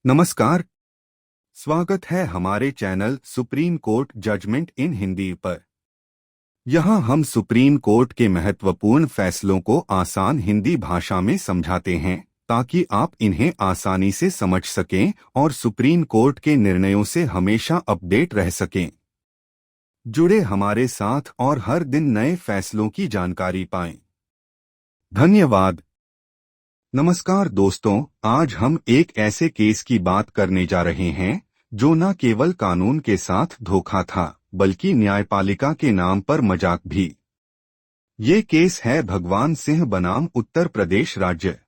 नमस्कार। स्वागत है हमारे चैनल सुप्रीम कोर्ट जजमेंट इन हिंदी पर। यहाँ हम सुप्रीम कोर्ट के महत्वपूर्ण फैसलों को आसान हिंदी भाषा में समझाते हैं ताकि आप इन्हें आसानी से समझ सकें और सुप्रीम कोर्ट के निर्णयों से हमेशा अपडेट रह सकें। जुड़े हमारे साथ और हर दिन नए फैसलों की जानकारी पाएं। धन्यवाद। नमस्कार दोस्तों, आज हम एक ऐसे केस की बात करने जा रहे हैं जो न केवल कानून के साथ धोखा था बल्कि न्यायपालिका के नाम पर मजाक भी। ये केस है भगवान सिंह बनाम उत्तर प्रदेश राज्य।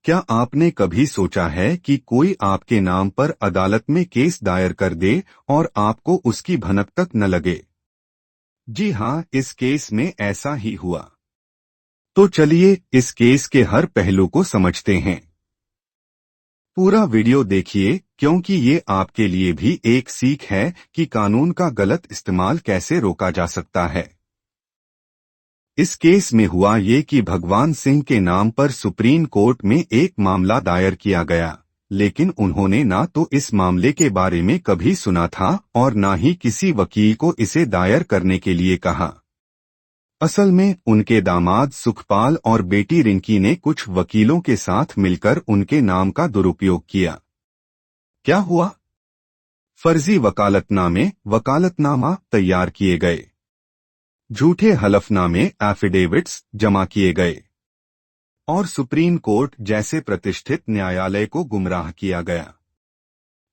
क्या आपने कभी सोचा है कि कोई आपके नाम पर अदालत में केस दायर कर दे और आपको उसकी भनक तक न लगे? जी हाँ, इस केस में ऐसा ही हुआ। तो चलिए इस केस के हर पहलू को समझते हैं। पूरा वीडियो देखिए क्योंकि ये आपके लिए भी एक सीख है कि कानून का गलत इस्तेमाल कैसे रोका जा सकता है। इस केस में हुआ ये कि भगवान सिंह के नाम पर सुप्रीम कोर्ट में एक मामला दायर किया गया, लेकिन उन्होंने ना तो इस मामले के बारे में कभी सुना था और ना ही किसी वकील को इसे दायर करने के लिए कहा। असल में उनके दामाद सुखपाल और बेटी रिंकी ने कुछ वकीलों के साथ मिलकर उनके नाम का दुरुपयोग किया। क्या हुआ? फर्जी वकालतनामा तैयार किए गए, झूठे हलफनामे एफिडेविट्स जमा किए गए और सुप्रीम कोर्ट जैसे प्रतिष्ठित न्यायालय को गुमराह किया गया।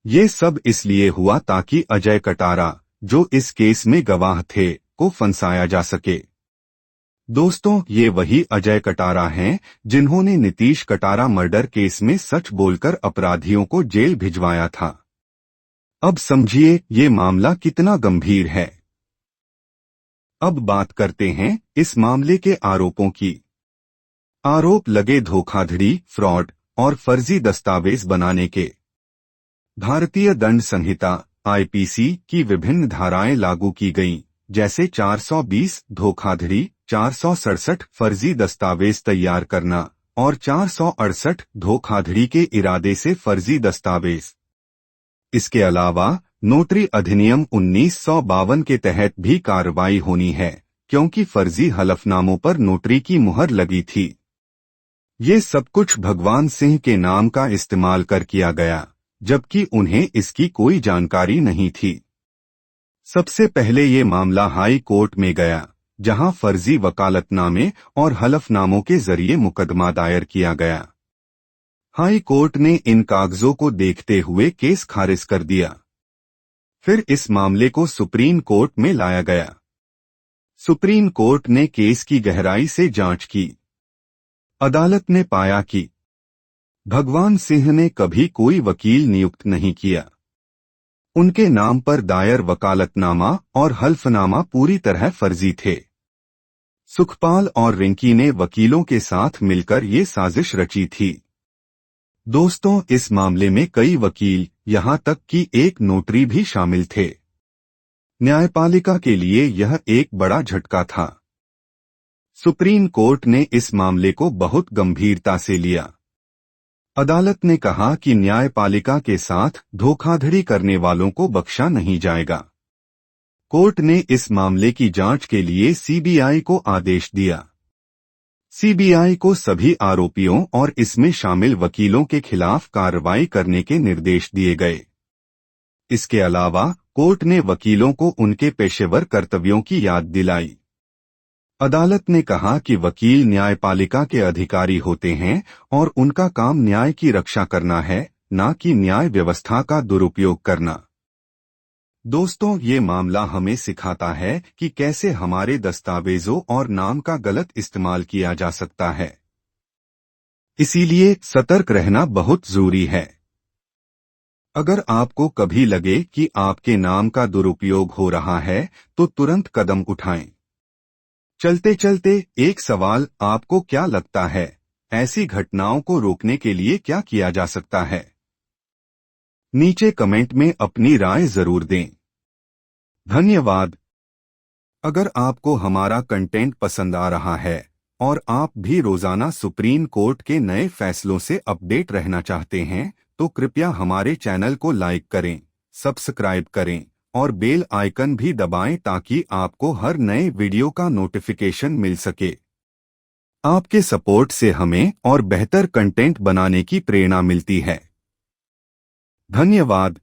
ये सब इसलिए हुआ ताकि अजय कटारा, जो इस केस में गवाह थे, को फंसाया जा सके। दोस्तों, ये वही अजय कटारा हैं जिन्होंने नीतीश कटारा मर्डर केस में सच बोलकर अपराधियों को जेल भिजवाया था। अब समझिए ये मामला कितना गंभीर है। अब बात करते हैं इस मामले के आरोपों की। आरोप लगे धोखाधड़ी, फ्रॉड और फर्जी दस्तावेज बनाने के। भारतीय दंड संहिता आईपीसी की विभिन्न धाराएं लागू की गईं, जैसे 420 धोखाधड़ी, 467 फर्जी दस्तावेज तैयार करना और 468 धोखाधड़ी के इरादे से फर्जी दस्तावेज। इसके अलावा नोटरी अधिनियम 1952 के तहत भी कार्रवाई होनी है, क्योंकि फर्जी हलफनामों पर नोटरी की मुहर लगी थी। ये सब कुछ भगवान सिंह के नाम का इस्तेमाल कर किया गया, जबकि उन्हें इसकी कोई जानकारी नहीं थी। सबसे पहले ये मामला हाई कोर्ट में गया, जहां फर्जी वकालतनामे और हलफनामों के जरिए मुकदमा दायर किया गया। हाई कोर्ट ने इन कागजों को देखते हुए केस खारिज कर दिया। फिर इस मामले को सुप्रीम कोर्ट में लाया गया। सुप्रीम कोर्ट ने केस की गहराई से जांच की। अदालत ने पाया कि भगवान सिंह ने कभी कोई वकील नियुक्त नहीं किया। उनके नाम पर दायर वकालतनामा और हल्फनामा पूरी तरह फर्जी थे। सुखपाल और रिंकी ने वकीलों के साथ मिलकर ये साजिश रची थी। दोस्तों, इस मामले में कई वकील, यहां तक कि एक नोटरी भी शामिल थे। न्यायपालिका के लिए यह एक बड़ा झटका था। सुप्रीम कोर्ट ने इस मामले को बहुत गंभीरता से लिया। अदालत ने कहा कि न्यायपालिका के साथ धोखाधड़ी करने वालों को बख्शा नहीं जाएगा। कोर्ट ने इस मामले की जांच के लिए सीबीआई को आदेश दिया। सीबीआई को सभी आरोपियों और इसमें शामिल वकीलों के खिलाफ कार्रवाई करने के निर्देश दिए गए। इसके अलावा कोर्ट ने वकीलों को उनके पेशेवर कर्तव्यों की याद दिलाई। अदालत ने कहा कि वकील न्यायपालिका के अधिकारी होते हैं और उनका काम न्याय की रक्षा करना है, न कि न्याय व्यवस्था का दुरुपयोग करना। दोस्तों, ये मामला हमें सिखाता है कि कैसे हमारे दस्तावेजों और नाम का गलत इस्तेमाल किया जा सकता है। इसीलिए सतर्क रहना बहुत जरूरी है। अगर आपको कभी लगे कि आपके नाम का दुरुपयोग हो रहा है, तो तुरंत कदम उठाएं। चलते चलते एक सवाल, आपको क्या लगता है, ऐसी घटनाओं को रोकने के लिए क्या किया जा सकता है? नीचे कमेंट में अपनी राय जरूर दें। धन्यवाद। अगर आपको हमारा कंटेंट पसंद आ रहा है और आप भी रोजाना सुप्रीम कोर्ट के नए फैसलों से अपडेट रहना चाहते हैं, तो कृपया हमारे चैनल को लाइक करें, सब्सक्राइब करें और बेल आइकन भी दबाएं ताकि आपको हर नए वीडियो का नोटिफिकेशन मिल सके। आपके सपोर्ट से हमें और बेहतर कंटेंट बनाने की प्रेरणा मिलती है। धन्यवाद।